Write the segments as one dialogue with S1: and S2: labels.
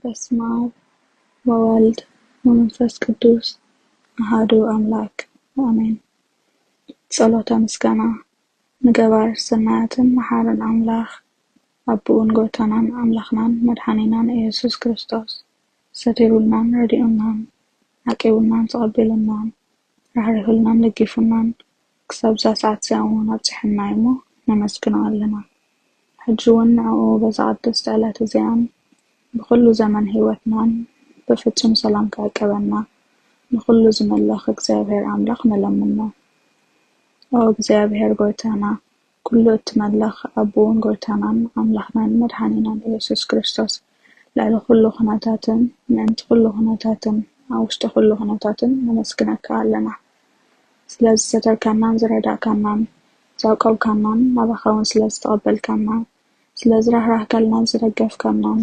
S1: በስመ አብ ወወልድ ወመንፈስ ቅዱስ አሐዱ አምላክ አሜን። ጸሎተ ምስጋና ንገባር ሰናያትን መሐረን አምላክ አቡን ጎይታናን አምላኽናን መድኃኒናን ኢየሱስ ክርስቶስ ሰቲሩናን ረዲኡናን አቂውናን ተቀቢሉናን ራህሪሁልናን ለጊፉናን ክሰብዛ ሰዓት ሲያውን አብጽሕና እሞ ነመስግነው ኣለና። ሕጅውን ንዕኡ በዛቅድስ ዕለት እዚያን በኩሉ ዘመን ህይወትናን በፍጹም ሰላም ካቀበና ለኩሉ ዝመለኽ እግዚአብሔር አምላክ ነለምና። ኦ እግዚአብሔር ጎይታና ኩሉ እትመለኽ አቡን ጎይታናን አምላኽናን መድኃኒናን ኢየሱስ ክርስቶስ ላዕለ ኩሉ ኹነታትን ምእንቲ ኩሉ ኹነታትን አውሽተ ኩሉ ኹነታትን ነመስግነካ ኣለና። ስለዚ ዝተርከናን ዝረዳእካናን ዘውቀብካናን ናባኻውን ስለዝተቀበልካናን ስለዝራህራህካልናን ዝደገፍካናን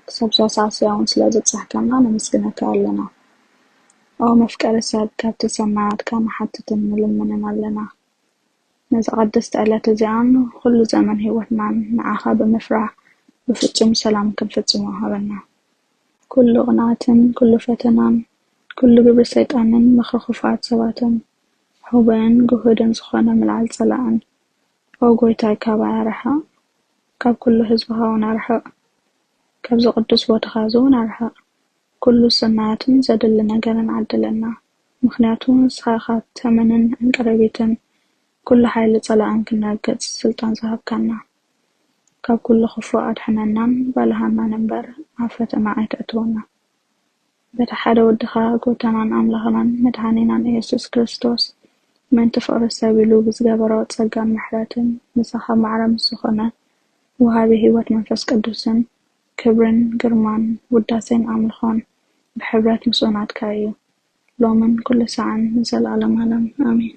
S1: ክሰብዛ ሳዕስያውን ስለዝብፅሕካና ነመስግነካ ኣለና። ኦ መፍቀሪ ሰብ ካብቲ ሰማያትካ ንሓትትን ንልምንን ኣለና። ነዚ ቅድስቲ ዕለት እዚኣን ኩሉ ዘመን ህይወትናን ንዓኻ ብምፍራሕ ብፍጹም ሰላም ክንፍጽሞ ሃበና። ኩሉ ቅንዓትን ኩሉ ፈተናን ኩሉ ግብሪ ሰይጣንን ምኽሪ ክፉኣት ሰባትን ሕውእን ጉህድን ዝኾነ ምልዓል ፀላእን ኦ ጎይታይ ካባይ ኣርሕቕ፣ ካብ ኩሉ ህዝብኻ እውን ኣርሕቕ፣ ካብዚ ቅዱስ ቦታኻ እውን ኣርሕቕ። ኩሉ ሰናያትን ዘድሊ ነገርን ዓድለና። ምክንያቱ ንስኻ ኢኻ ተመንን እንቀረቢትን ኩሉ ሓይሊ ፀላእን ክንረግፅ ስልጣን ዝሃብካና። ካብ ኩሉ ክፉእ ኣድሕነናን ባልሃናን እምበር ኣብ ፈተና ኣይተእትወና። በቲ ሓደ ወድኻ ጎይታናን ኣምላኽናን መድኃኒናን ኢየሱስ ክርስቶስ ምእንቲ ፍቅሪ ሰብ ኢሉ ብዝገበሮ ፀጋን ምሕረትን ንስኻ ማዕረም ዝኾነ ወሃቢ ህይወት መንፈስ ቅዱስን ክብርን ግርማን ውዳሴን ኣምልኾን ብሕብረት ምስኡናትካ እዩ ሎምን ኩሉ ሰዓን ንዘለዓለም ዓለም አሜን።